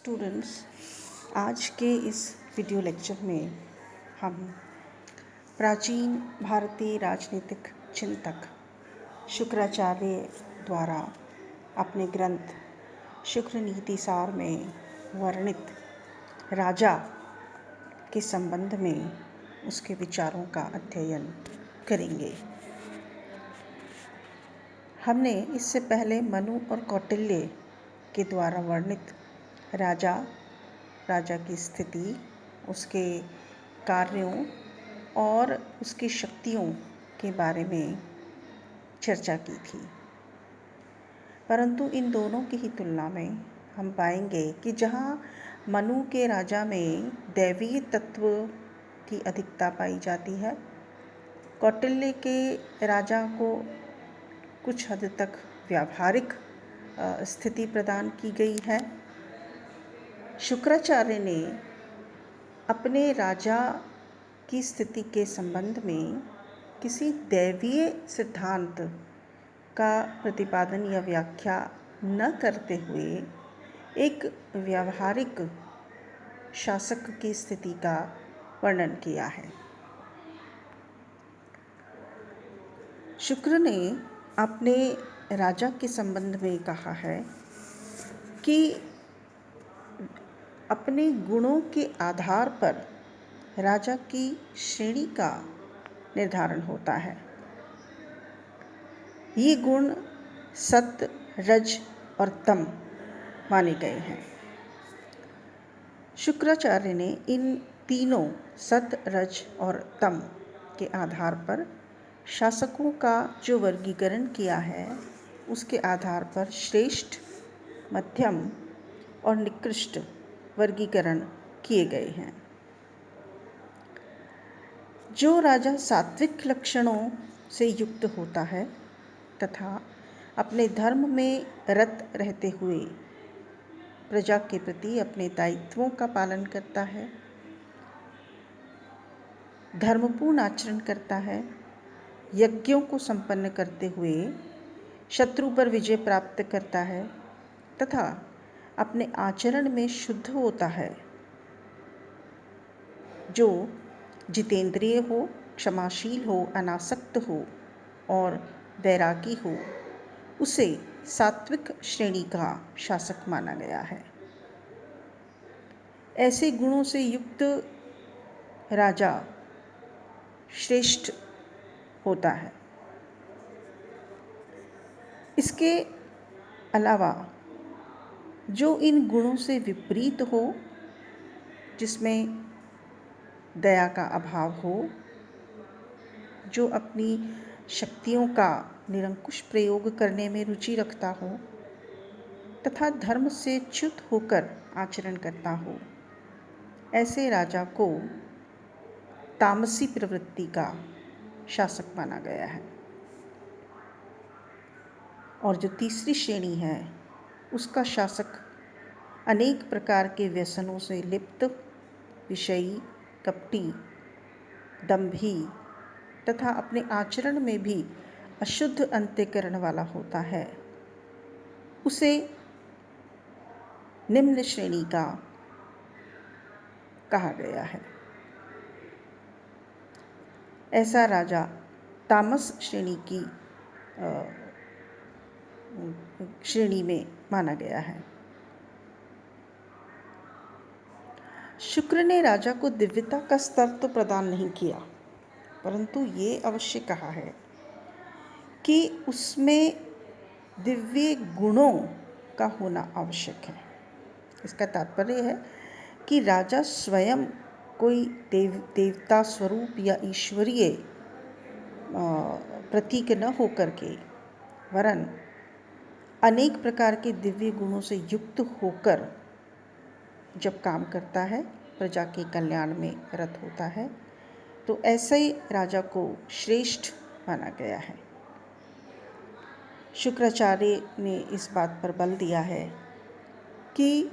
Students, आज के इस वीडियो लेक्चर में हम प्राचीन भारतीय राजनीतिक चिंतक शुक्राचार्य द्वारा अपने ग्रंथ शुक्र नीति सार में वर्णित राजा के संबंध में उसके विचारों का अध्ययन करेंगे। हमने इससे पहले मनु और कौटिल्य के द्वारा वर्णित राजा की स्थिति, उसके कार्यों और उसकी शक्तियों के बारे में चर्चा की थी। परंतु इन दोनों की ही तुलना में हम पाएंगे कि जहाँ मनु के राजा में दैवीय तत्व की अधिकता पाई जाती है, कौटिल्य के राजा को कुछ हद तक व्यावहारिक स्थिति प्रदान की गई है। शुक्राचार्य ने अपने राजा की स्थिति के संबंध में किसी दैवीय सिद्धांत का प्रतिपादन या व्याख्या न करते हुए एक व्यावहारिक शासक की स्थिति का वर्णन किया है। शुक्र ने अपने राजा के संबंध में कहा है कि अपने गुणों के आधार पर राजा की श्रेणी का निर्धारण होता है। ये गुण सत्य, रज और तम माने गए हैं। शुक्राचार्य ने इन तीनों सत्य, रज और तम के आधार पर शासकों का जो वर्गीकरण किया है, उसके आधार पर श्रेष्ठ, मध्यम और निकृष्ट वर्गीकरण किए गए हैं। जो राजा सात्विक लक्षणों से युक्त होता है तथा अपने धर्म में रत रहते हुए प्रजा के प्रति अपने दायित्वों का पालन करता है, धर्मपूर्ण आचरण करता है, यज्ञों को संपन्न करते हुए शत्रु पर विजय प्राप्त करता है तथा अपने आचरण में शुद्ध होता है, जो जितेंद्रिय हो, क्षमाशील हो, अनासक्त हो और वैरागी हो, उसे सात्विक श्रेणी का शासक माना गया है। ऐसे गुणों से युक्त राजा श्रेष्ठ होता है। इसके अलावा जो इन गुणों से विपरीत हो, जिसमें दया का अभाव हो, जो अपनी शक्तियों का निरंकुश प्रयोग करने में रुचि रखता हो तथा धर्म से च्युत होकर आचरण करता हो, ऐसे राजा को तामसी प्रवृत्ति का शासक माना गया है। और जो तीसरी श्रेणी है, उसका शासक अनेक प्रकार के व्यसनों से लिप्त, विषयी, कपटी, दंभी तथा अपने आचरण में भी अशुद्ध अंतःकरण वाला होता है। उसे निम्न श्रेणी का कहा गया है। ऐसा राजा तामस श्रेणी में माना गया है। शुक्र ने राजा को दिव्यता का स्तर तो प्रदान नहीं किया, परंतु ये अवश्य कहा है कि उसमें दिव्य गुणों का होना आवश्यक है। इसका तात्पर्य है कि राजा स्वयं कोई देवता स्वरूप या ईश्वरीय प्रतीक न होकर के, वरन अनेक प्रकार के दिव्य गुणों से युक्त होकर जब काम करता है, प्रजा के कल्याण में रत होता है, तो ऐसे ही राजा को श्रेष्ठ माना गया है। शुक्राचार्य ने इस बात पर बल दिया है कि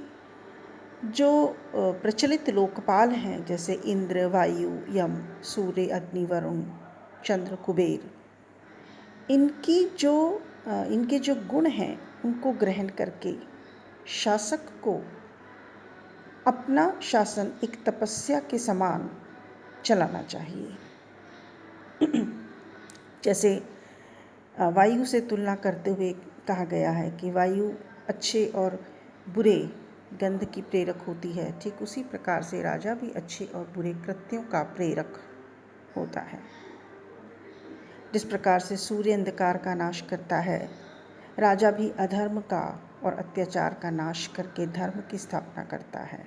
जो प्रचलित लोकपाल हैं, जैसे इंद्र, वायु, यम, सूर्य, अग्नि, वरुण, चंद्र, कुबेर, इनके जो गुण हैं, उनको ग्रहण करके शासक को अपना शासन एक तपस्या के समान चलाना चाहिए। जैसे वायु से तुलना करते हुए कहा गया है कि वायु अच्छे और बुरे गंध की प्रेरक होती है, ठीक उसी प्रकार से राजा भी अच्छे और बुरे कृत्यों का प्रेरक होता है। जिस प्रकार से सूर्य अंधकार का नाश करता है, राजा भी अधर्म का और अत्याचार का नाश करके धर्म की स्थापना करता है।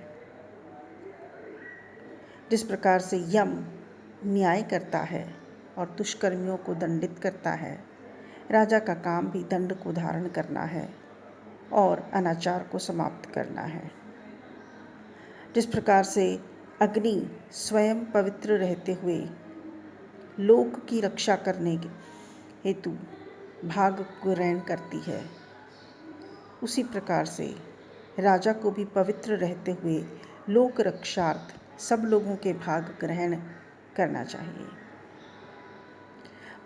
जिस प्रकार से यम न्याय करता है और दुष्कर्मियों को दंडित करता है, राजा का काम भी दंड को धारण करना है और अनाचार को समाप्त करना है। जिस प्रकार से अग्नि स्वयं पवित्र रहते हुए लोक की रक्षा करने हेतु भाग ग्रहण करती है, उसी प्रकार से राजा को भी पवित्र रहते हुए लोक रक्षार्थ सब लोगों के भाग ग्रहण करना चाहिए।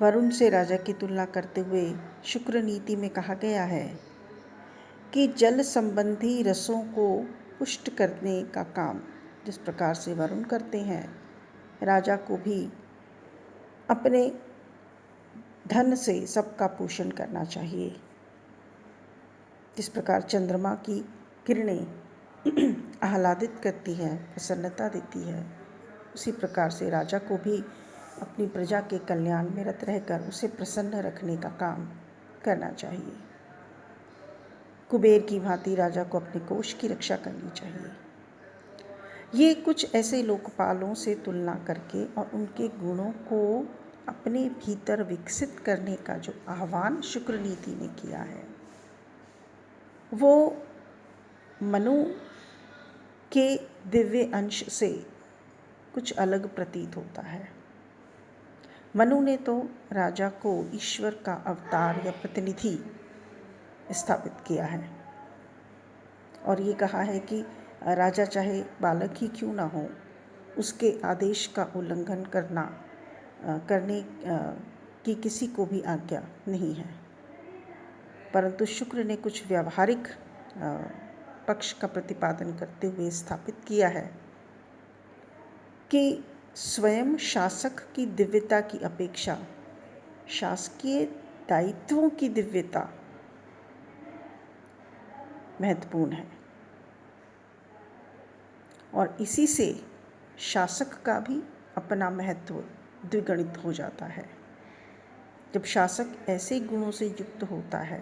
वरुण से राजा की तुलना करते हुए शुक्र नीति में कहा गया है कि जल संबंधी रसों को पुष्ट करने का काम जिस प्रकार से वरुण करते हैं, राजा को भी अपने धन से सबका पोषण करना चाहिए। जिस प्रकार चंद्रमा की किरणें आह्लादित करती है, प्रसन्नता देती है, उसी प्रकार से राजा को भी अपनी प्रजा के कल्याण में रत रहकर उसे प्रसन्न रखने का काम करना चाहिए। कुबेर की भांति राजा को अपने कोष की रक्षा करनी चाहिए। ये कुछ ऐसे लोकपालों से तुलना करके और उनके गुणों को अपने भीतर विकसित करने का जो आह्वान शुक्र नीति ने किया है, वो मनु के दिव्य अंश से कुछ अलग प्रतीत होता है। मनु ने तो राजा को ईश्वर का अवतार या प्रतिनिधि स्थापित किया है और ये कहा है कि राजा चाहे बालक ही क्यों ना हो, उसके आदेश का उल्लंघन करने की किसी को भी आज्ञा नहीं है। परंतु शुक्र ने कुछ व्यावहारिक पक्ष का प्रतिपादन करते हुए स्थापित किया है कि स्वयं शासक की दिव्यता की अपेक्षा शासकीय दायित्वों की दिव्यता महत्वपूर्ण है और इसी से शासक का भी अपना महत्व द्विगुणित हो जाता है। जब शासक ऐसे गुणों से युक्त होता है,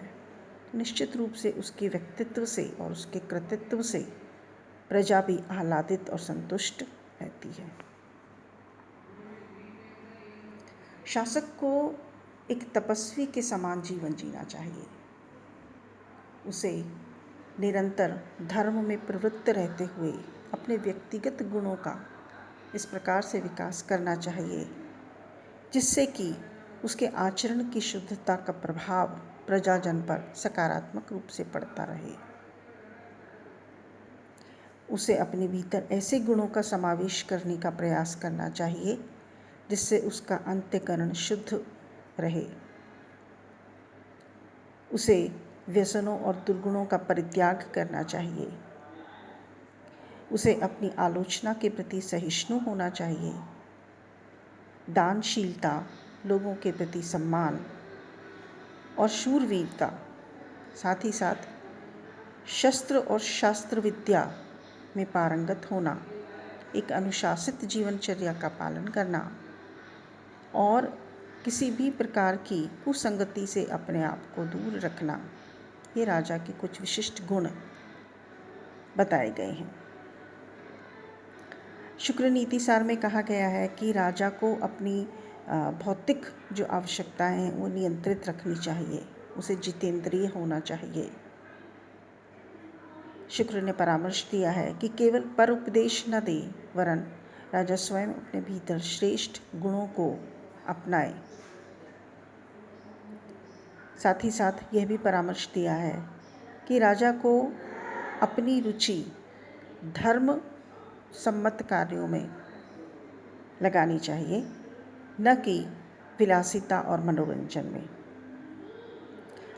निश्चित रूप से उसके व्यक्तित्व से और उसके कृतित्व से प्रजा भी आह्लादित और संतुष्ट रहती है। शासक को एक तपस्वी के समान जीवन जीना चाहिए। उसे निरंतर धर्म में प्रवृत्त रहते हुए अपने व्यक्तिगत गुणों का इस प्रकार से विकास करना चाहिए जिससे कि उसके आचरण की शुद्धता का प्रभाव प्रजाजन पर सकारात्मक रूप से पड़ता रहे। उसे अपने भीतर ऐसे गुणों का समावेश करने का प्रयास करना चाहिए जिससे उसका अंतःकरण शुद्ध रहे। उसे व्यसनों और दुर्गुणों का परित्याग करना चाहिए। उसे अपनी आलोचना के प्रति सहिष्णु होना चाहिए। दानशीलता, लोगों के प्रति सम्मान और शूरवीरता, साथ ही साथ शस्त्र और शास्त्र विद्या में पारंगत होना, एक अनुशासित जीवनचर्या का पालन करना और किसी भी प्रकार की कुसंगति से अपने आप को दूर रखना, ये राजा के कुछ विशिष्ट गुण बताए गए हैं। शुक्र नीति सार में कहा गया है कि राजा को अपनी भौतिक जो आवश्यकताएं हैं वो नियंत्रित रखनी चाहिए। उसे जितेंद्रिय होना चाहिए। शुक्र ने परामर्श दिया है कि केवल पर उपदेश न दे, वरन राजा स्वयं अपने भीतर श्रेष्ठ गुणों को अपनाए। साथ ही साथ यह भी परामर्श दिया है कि राजा को अपनी रुचि धर्म सम्मत कार्यों में लगानी चाहिए, न कि विलासिता और मनोरंजन में।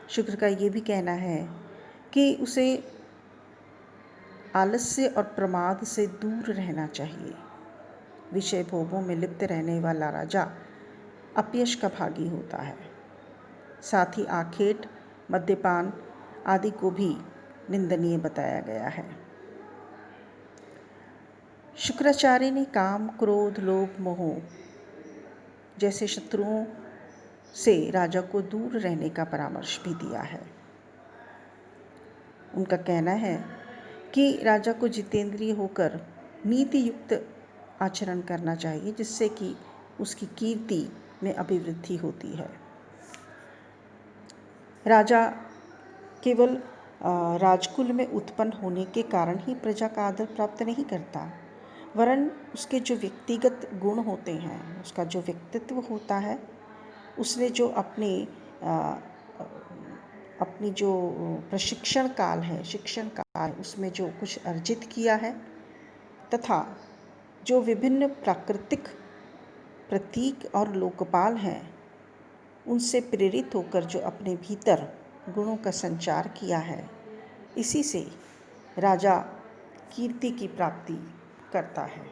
शुक्र का ये भी कहना है कि उसे आलस्य और प्रमाद से दूर रहना चाहिए। विषय भोगों में लिप्त रहने वाला राजा अपयश का भागी होता है। साथ ही आखेट, मद्यपान आदि को भी निंदनीय बताया गया है। शुक्राचार्य ने काम, क्रोध, लोभ, मोह जैसे शत्रुओं से राजा को दूर रहने का परामर्श भी दिया है। उनका कहना है कि राजा को जितेंद्रिय होकर नीति युक्त आचरण करना चाहिए, जिससे कि उसकी कीर्ति में अभिवृद्धि होती है। राजा केवल राजकुल में उत्पन्न होने के कारण ही प्रजा का आदर प्राप्त नहीं करता, वरन उसके जो व्यक्तिगत गुण होते हैं, उसका जो व्यक्तित्व होता है, उसने जो अपनी जो प्रशिक्षण काल है, शिक्षण काल, उसमें जो कुछ अर्जित किया है तथा जो विभिन्न प्राकृतिक प्रतीक और लोकपाल हैं, उनसे प्रेरित होकर जो अपने भीतर गुणों का संचार किया है, इसी से राजा कीर्ति की प्राप्ति करता है।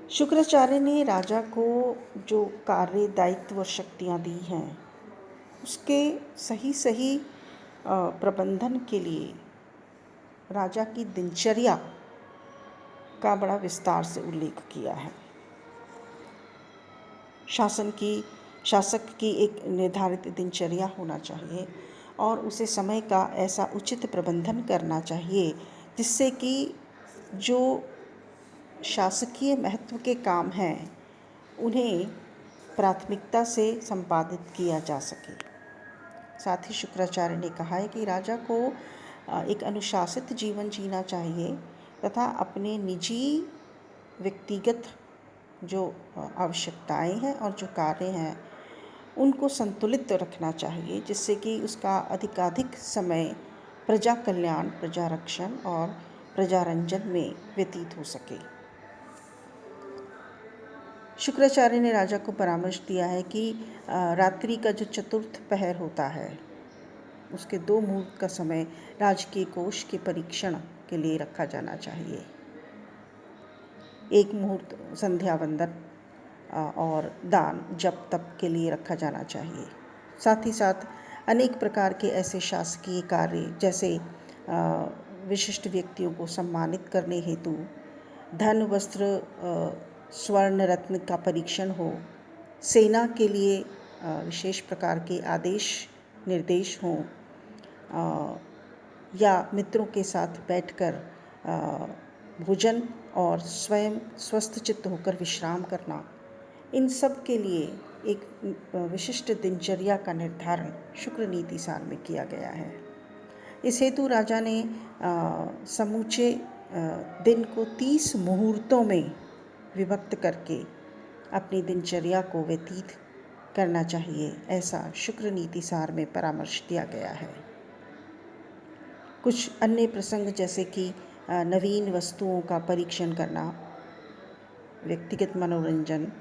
शुक्राचार्य ने राजा को जो कार्य, दायित्व और शक्तियाँ दी हैं, उसके सही प्रबंधन के लिए राजा की दिनचर्या का बड़ा विस्तार से उल्लेख किया है। शासक की एक निर्धारित दिनचर्या होना चाहिए और उसे समय का ऐसा उचित प्रबंधन करना चाहिए जिससे कि जो शासकीय महत्व के काम हैं उन्हें प्राथमिकता से संपादित किया जा सके। साथ ही शुक्राचार्य ने कहा है कि राजा को एक अनुशासित जीवन जीना चाहिए तथा अपने निजी व्यक्तिगत जो आवश्यकताएं हैं और जो कार्य हैं उनको संतुलित रखना चाहिए, जिससे कि उसका अधिकाधिक समय प्रजा कल्याण, प्रजा रक्षण और प्रजारंजन में व्यतीत हो सके। शुक्राचार्य ने राजा को परामर्श दिया है कि रात्रि का जो चतुर्थ पहर होता है उसके 2 मुहूर्त का समय राजकीय कोष के परीक्षण के लिए रखा जाना चाहिए। 1 मुहूर्त संध्या वंदन और दान जप तप के लिए रखा जाना चाहिए। साथ ही साथ अनेक प्रकार के ऐसे शासकीय कार्य जैसे विशिष्ट व्यक्तियों को सम्मानित करने हेतु धन, वस्त्र, स्वर्ण, रत्न का परीक्षण हो, सेना के लिए विशेष प्रकार के आदेश निर्देश हों, या मित्रों के साथ बैठकर भोजन और स्वयं स्वस्थ चित्त होकर विश्राम करना, इन सब के लिए एक विशिष्ट दिनचर्या का निर्धारण शुक्र नीति सार में किया गया है। इस हेतु राजा ने समूचे दिन को 30 मुहूर्तों में विभक्त करके अपनी दिनचर्या को व्यतीत करना चाहिए, ऐसा शुक्र नीति सार में परामर्श दिया गया है। कुछ अन्य प्रसंग जैसे कि नवीन वस्तुओं का परीक्षण करना, व्यक्तिगत मनोरंजन,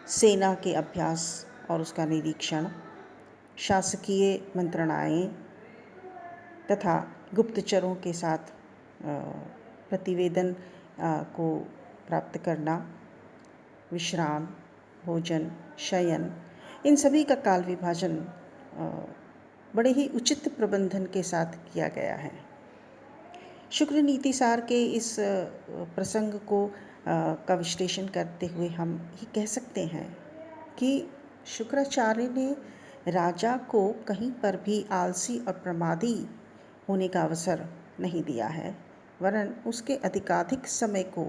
सेना के अभ्यास और उसका निरीक्षण, शासकीय मंत्रणाएं तथा गुप्तचरों के साथ प्रतिवेदन को प्राप्त करना, विश्राम, भोजन, शयन, इन सभी का काल विभाजन बड़े ही उचित प्रबंधन के साथ किया गया है। शुक्र नीति सार के इस प्रसंग को का विश्लेषण करते हुए हम ये कह सकते हैं कि शुक्राचार्य ने राजा को कहीं पर भी आलसी और प्रमादी होने का अवसर नहीं दिया है, वरन उसके अधिकाधिक समय को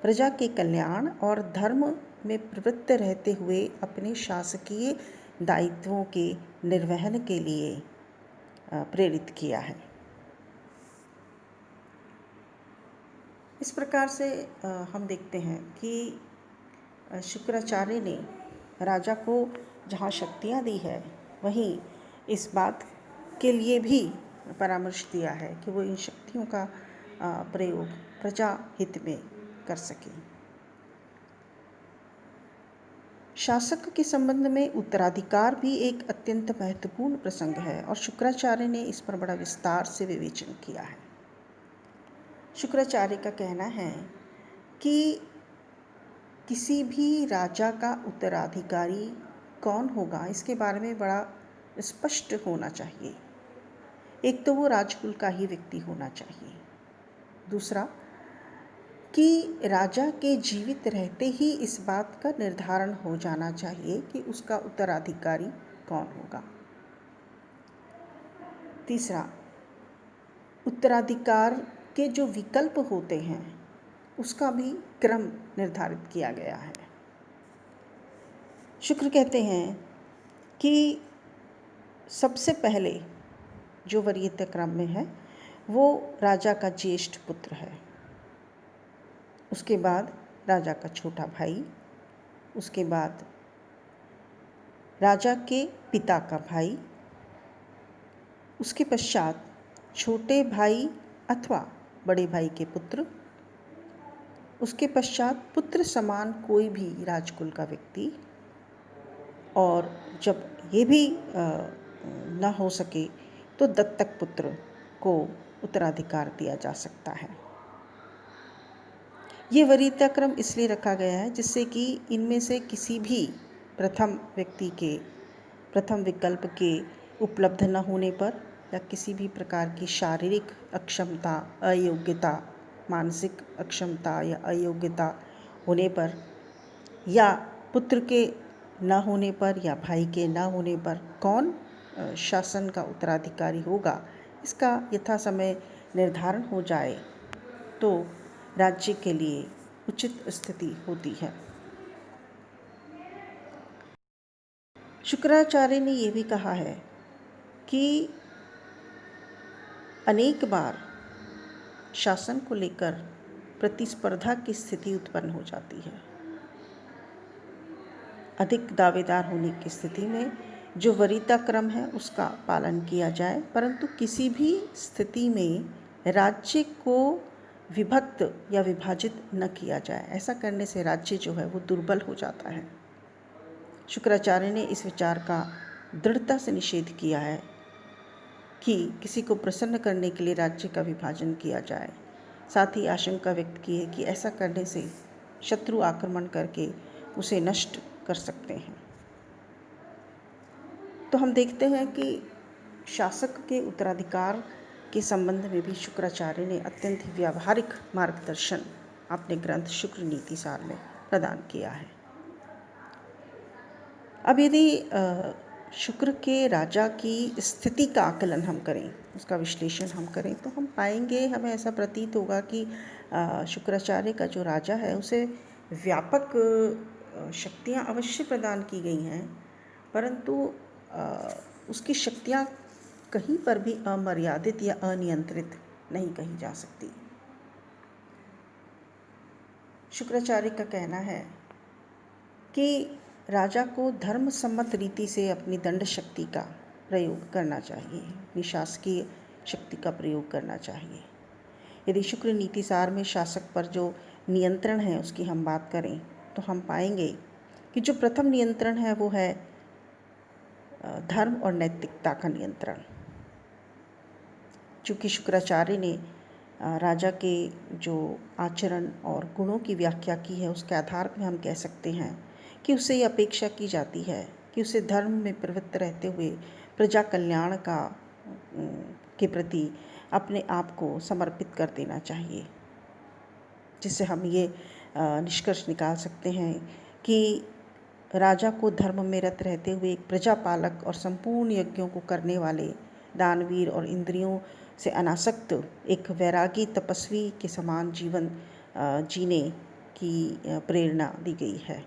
प्रजा के कल्याण और धर्म में प्रवृत्त रहते हुए अपने शासकीय दायित्वों के निर्वहन के लिए प्रेरित किया है। इस प्रकार से हम देखते हैं कि शुक्राचार्य ने राजा को जहाँ शक्तियाँ दी है, वहीं इस बात के लिए भी परामर्श दिया है कि वो इन शक्तियों का प्रयोग प्रजा हित में कर सकें। शासक के संबंध में उत्तराधिकार भी एक अत्यंत महत्वपूर्ण प्रसंग है और शुक्राचार्य ने इस पर बड़ा विस्तार से विवेचन किया है। शुक्राचार्य का कहना है कि किसी भी राजा का उत्तराधिकारी कौन होगा इसके बारे में बड़ा स्पष्ट होना चाहिए। एक तो वो राजकुल का ही व्यक्ति होना चाहिए, दूसरा कि राजा के जीवित रहते ही इस बात का निर्धारण हो जाना चाहिए कि उसका उत्तराधिकारी कौन होगा, तीसरा उत्तराधिकार के जो विकल्प होते हैं उसका भी क्रम निर्धारित किया गया है। शुक्र कहते हैं कि सबसे पहले जो वरीयता क्रम में है वो राजा का ज्येष्ठ पुत्र है, उसके बाद राजा का छोटा भाई, उसके बाद राजा के पिता का भाई, उसके पश्चात छोटे भाई अथवा बड़े भाई के पुत्र, उसके पश्चात पुत्र समान कोई भी राजकुल का व्यक्ति, और जब ये भी न हो सके तो दत्तक पुत्र को उत्तराधिकार दिया जा सकता है। ये वरीयता क्रम इसलिए रखा गया है जिससे कि इनमें से किसी भी प्रथम व्यक्ति के प्रथम विकल्प के उपलब्ध न होने पर या किसी भी प्रकार की शारीरिक अक्षमता, अयोग्यता, मानसिक अक्षमता या अयोग्यता होने पर या पुत्र के न होने पर या भाई के न होने पर कौन शासन का उत्तराधिकारी होगा इसका यथासमय निर्धारण हो जाए तो राज्य के लिए उचित स्थिति होती है। शुक्राचार्य ने ये भी कहा है कि अनेक बार शासन को लेकर प्रतिस्पर्धा की स्थिति उत्पन्न हो जाती है। अधिक दावेदार होने की स्थिति में जो वरीयता क्रम है उसका पालन किया जाए, परंतु किसी भी स्थिति में राज्य को विभक्त या विभाजित न किया जाए। ऐसा करने से राज्य जो है वो दुर्बल हो जाता है। शुक्राचार्य ने इस विचार का दृढ़ता से निषेध किया है कि किसी को प्रसन्न करने के लिए राज्य का विभाजन किया जाए। साथ ही आशंका व्यक्त की है कि ऐसा करने से शत्रु आक्रमण करके उसे नष्ट कर सकते हैं। तो हम देखते हैं कि शासक के उत्तराधिकार के संबंध में भी शुक्राचार्य ने अत्यंत ही व्यावहारिक मार्गदर्शन अपने ग्रंथ शुक्र नीति सार में प्रदान किया है। अब यदि शुक्र के राजा की स्थिति का आकलन हम करें, उसका विश्लेषण हम करें, तो हम पाएंगे, हमें ऐसा प्रतीत होगा कि शुक्राचार्य का जो राजा है उसे व्यापक शक्तियाँ अवश्य प्रदान की गई हैं, परंतु उसकी शक्तियाँ कहीं पर भी अमर्यादित या अनियंत्रित नहीं कही जा सकती। शुक्राचार्य का कहना है कि राजा को धर्म सम्मत रीति से अपनी दंड शक्ति का प्रयोग करना चाहिए, अपनी शासकीय शक्ति का प्रयोग करना चाहिए। यदि शुक्र नीति सार में शासक पर जो नियंत्रण है उसकी हम बात करें तो हम पाएंगे कि जो प्रथम नियंत्रण है वो है धर्म और नैतिकता का नियंत्रण। चूँकि शुक्राचार्य ने राजा के जो आचरण और गुणों की व्याख्या की है उसके आधार पर हम कह सकते हैं कि उससे ये अपेक्षा की जाती है कि उसे धर्म में प्रवृत्त रहते हुए प्रजा कल्याण के प्रति अपने आप को समर्पित कर देना चाहिए, जिससे हम ये निष्कर्ष निकाल सकते हैं कि राजा को धर्म में रत रहते हुए एक प्रजापालक और संपूर्ण यज्ञों को करने वाले दानवीर और इंद्रियों से अनासक्त एक वैरागी तपस्वी के समान जीवन जीने की प्रेरणा दी गई है।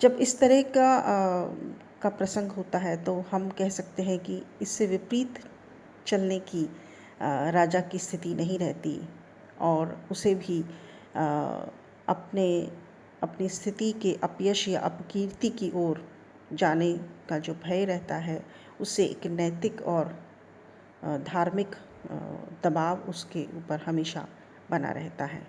जब इस तरह का प्रसंग होता है तो हम कह सकते हैं कि इससे विपरीत चलने की राजा की स्थिति नहीं रहती और उसे भी अपनी स्थिति के अपयश या अपकीर्ति की ओर जाने का जो भय रहता है उससे एक नैतिक और धार्मिक दबाव उसके ऊपर हमेशा बना रहता है।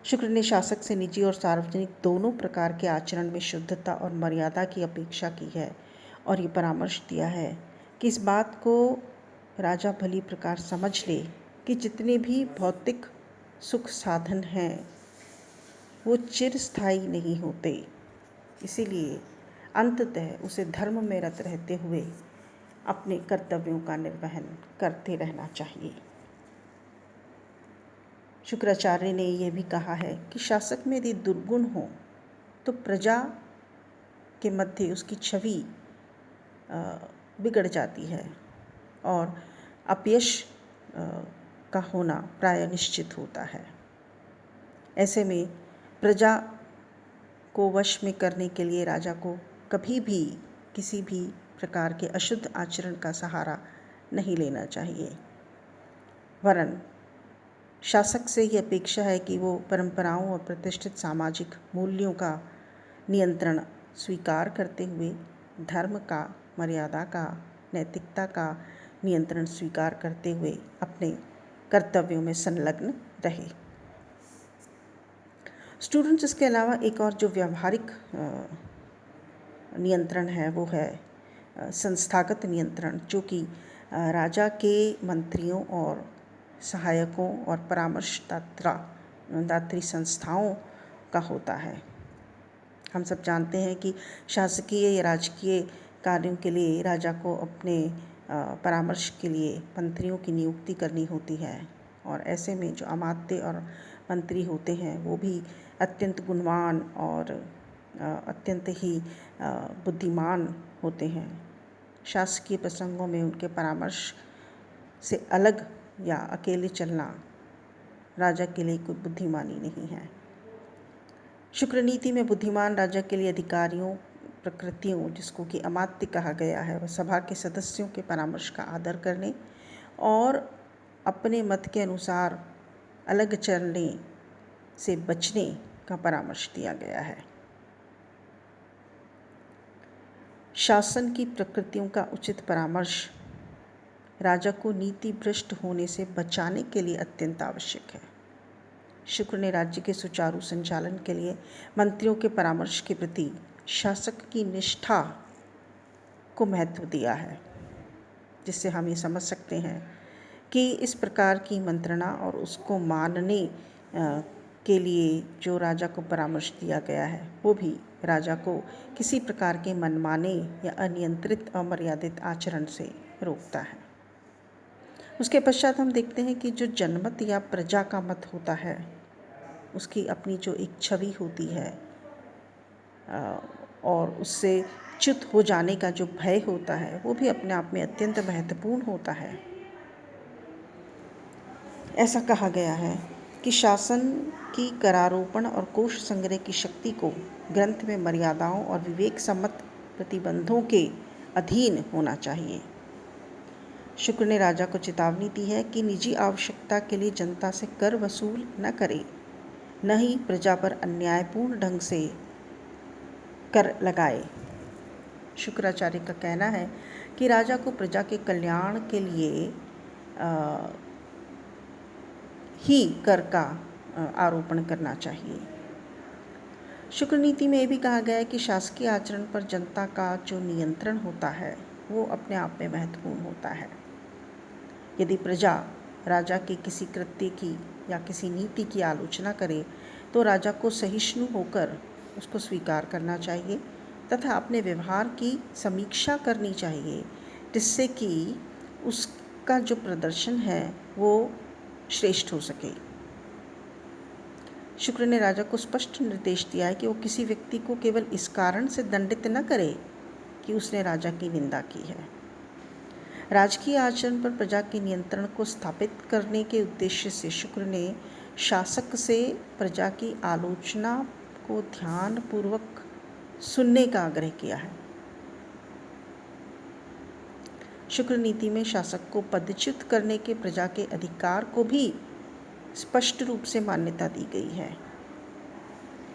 शुक्र ने शासक से निजी और सार्वजनिक दोनों प्रकार के आचरण में शुद्धता और मर्यादा की अपेक्षा की है और ये परामर्श दिया है कि इस बात को राजा भली प्रकार समझ ले कि जितने भी भौतिक सुख साधन हैं वो चिरस्थायी नहीं होते, इसीलिए अंततः उसे धर्म में रत रहते हुए अपने कर्तव्यों का निर्वहन करते रहना चाहिए। शुक्राचार्य ने यह भी कहा है कि शासक में यदि दुर्गुण हो तो प्रजा के मध्य उसकी छवि बिगड़ जाती है और अपयश का होना प्राय निश्चित होता है। ऐसे में प्रजा को वश में करने के लिए राजा को कभी भी किसी भी प्रकार के अशुद्ध आचरण का सहारा नहीं लेना चाहिए, वरन शासक से ये अपेक्षा है कि वो परंपराओं और प्रतिष्ठित सामाजिक मूल्यों का नियंत्रण स्वीकार करते हुए धर्म का, मर्यादा का, नैतिकता का नियंत्रण स्वीकार करते हुए अपने कर्तव्यों में संलग्न रहे। स्टूडेंट्स, इसके अलावा एक और जो व्यावहारिक नियंत्रण है वो है संस्थागत नियंत्रण, जो कि राजा के मंत्रियों और सहायकों और परामर्शदात्री संस्थाओं का होता है। हम सब जानते हैं कि शासकीय या राजकीय कार्यों के लिए राजा को अपने परामर्श के लिए मंत्रियों की नियुक्ति करनी होती है और ऐसे में जो अमात्य और मंत्री होते हैं वो भी अत्यंत गुणवान और अत्यंत ही बुद्धिमान होते हैं। शासकीय प्रसंगों में उनके परामर्श से अलग या अकेले चलना राजा के लिए कोई बुद्धिमानी नहीं है। शुक्र नीति में बुद्धिमान राजा के लिए अधिकारियों, प्रकृतियों, जिसको कि अमात्य कहा गया है, वह सभा के सदस्यों के परामर्श का आदर करने और अपने मत के अनुसार अलग चलने से बचने का परामर्श दिया गया है। शासन की प्रकृतियों का उचित परामर्श राजा को नीति भ्रष्ट होने से बचाने के लिए अत्यंत आवश्यक है। शुक्र ने राज्य के सुचारू संचालन के लिए मंत्रियों के परामर्श के प्रति शासक की निष्ठा को महत्व दिया है, जिससे हम ये समझ सकते हैं कि इस प्रकार की मंत्रणा और उसको मानने के लिए जो राजा को परामर्श दिया गया है वो भी राजा को किसी प्रकार के मनमाने या अनियंत्रित अमर्यादित आचरण से रोकता है। उसके पश्चात हम देखते हैं कि जो जनमत या प्रजा का मत होता है उसकी अपनी जो एक छवि होती है और उससे च्युत हो जाने का जो भय होता है वो भी अपने आप में अत्यंत महत्वपूर्ण होता है। ऐसा कहा गया है कि शासन की करारोपण और कोष संग्रह की शक्ति को ग्रंथ में मर्यादाओं और विवेक सम्मत प्रतिबंधों के अधीन होना चाहिए। शुक्र ने राजा को चेतावनी दी है कि निजी आवश्यकता के लिए जनता से कर वसूल न करे, न ही प्रजा पर अन्यायपूर्ण ढंग से कर लगाए। शुक्राचार्य का कहना है कि राजा को प्रजा के कल्याण के लिए ही कर का आरोपण करना चाहिए। शुक्र नीति में ये भी कहा गया है कि शासकीय आचरण पर जनता का जो नियंत्रण होता है वो अपने आप में महत्वपूर्ण होता है। यदि प्रजा राजा के किसी कृत्य की या किसी नीति की आलोचना करे तो राजा को सहिष्णु होकर उसको स्वीकार करना चाहिए तथा अपने व्यवहार की समीक्षा करनी चाहिए, जिससे कि उसका जो प्रदर्शन है वो श्रेष्ठ हो सके। शुक्र ने राजा को स्पष्ट निर्देश दिया है कि वो किसी व्यक्ति को केवल इस कारण से दंडित न करे कि उसने राजा की निंदा की है। राजकीय आचरण पर प्रजा के नियंत्रण को स्थापित करने के उद्देश्य से शुक्र ने शासक से प्रजा की आलोचना को ध्यानपूर्वक सुनने का आग्रह किया है। शुक्र नीति में शासक को पदच्युत करने के प्रजा के अधिकार को भी स्पष्ट रूप से मान्यता दी गई है।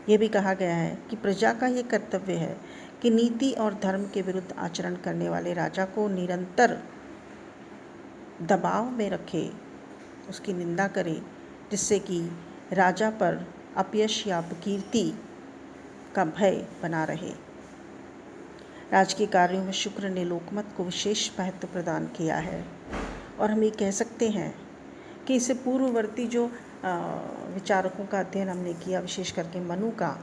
यह भी कहा गया है कि प्रजा का यह कर्तव्य है कि नीति और धर्म के विरुद्ध आचरण करने वाले राजा को निरंतर दबाव में रखे, उसकी निंदा करे, जिससे कि राजा पर अपयश या अपकीर्ति का भय बना रहे। राजकीय कार्यों में शुक्र ने लोकमत को विशेष महत्व प्रदान किया है और हम ये कह सकते हैं कि इससे पूर्ववर्ती जो विचारकों का अध्ययन हमने किया, विशेष करके मनु का,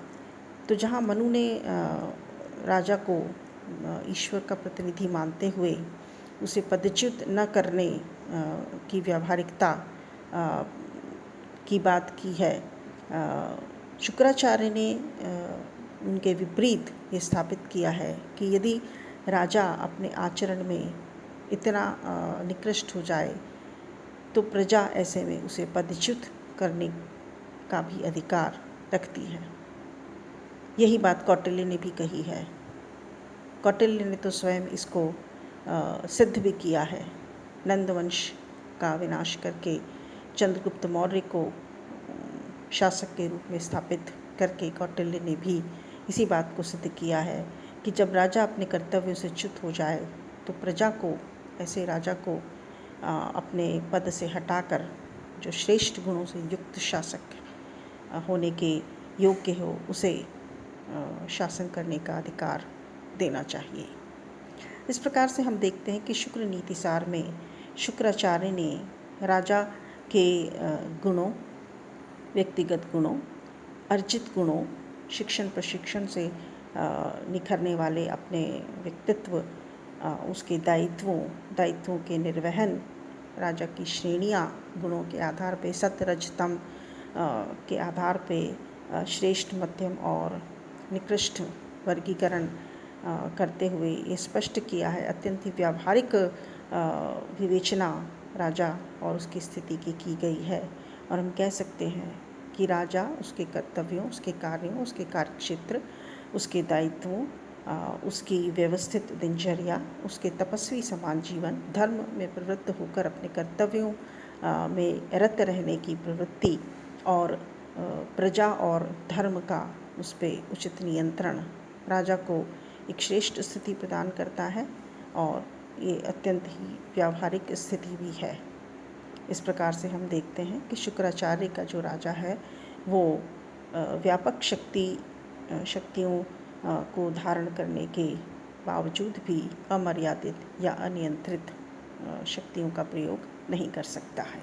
तो जहाँ मनु ने राजा को ईश्वर का प्रतिनिधि मानते हुए उसे पदच्युत न करने की व्यावहारिकता की बात की है, शुक्राचार्य ने उनके विपरीत ये स्थापित किया है कि यदि राजा अपने आचरण में इतना निकृष्ट हो जाए तो प्रजा ऐसे में उसे पदच्युत करने का भी अधिकार रखती है। यही बात कौटिल्य ने भी कही है। कौटिल्य ने तो स्वयं इसको सिद्ध भी किया है। नंदवंश का विनाश करके चंद्रगुप्त मौर्य को शासक के रूप में स्थापित करके कौटिल्य ने भी इसी बात को सिद्ध किया है कि जब राजा अपने कर्तव्यों से च्युत हो जाए तो प्रजा को, ऐसे राजा को अपने पद से हटाकर जो श्रेष्ठ गुणों से युक्त शासक होने के योग्य हो उसे शासन करने का अधिकार देना चाहिए। इस प्रकार से हम देखते हैं कि शुक्र नीतिसार में शुक्राचार्य ने राजा के गुणों, व्यक्तिगत गुणों, अर्जित गुणों, शिक्षण प्रशिक्षण से निखरने वाले अपने व्यक्तित्व, उसके दायित्वों के निर्वहन, राजा की श्रेणियाँ गुणों के आधार पे, सत्य रज तम के आधार पे श्रेष्ठ, मध्यम और निकृष्ट वर्गीकरण करते हुए ये स्पष्ट किया है। अत्यंत ही व्यावहारिक विवेचना राजा और उसकी स्थिति की गई है और हम कह सकते हैं कि राजा उसके कर्तव्यों, उसके कार्यों, उसके कार्यक्षेत्र, उसके दायित्वों, उसकी व्यवस्थित दिनचर्या, उसके तपस्वी समान जीवन, धर्म में प्रवृत्त होकर अपने कर्तव्यों में रत रहने की प्रवृत्ति और प्रजा और धर्म का उस पर उचित नियंत्रण राजा को एक श्रेष्ठ स्थिति प्रदान करता है और ये अत्यंत ही व्यावहारिक स्थिति भी है। इस प्रकार से हम देखते हैं कि शुक्राचार्य का जो राजा है वो व्यापक शक्तियों को धारण करने के बावजूद भी अमर्यादित या अनियंत्रित शक्तियों का प्रयोग नहीं कर सकता है।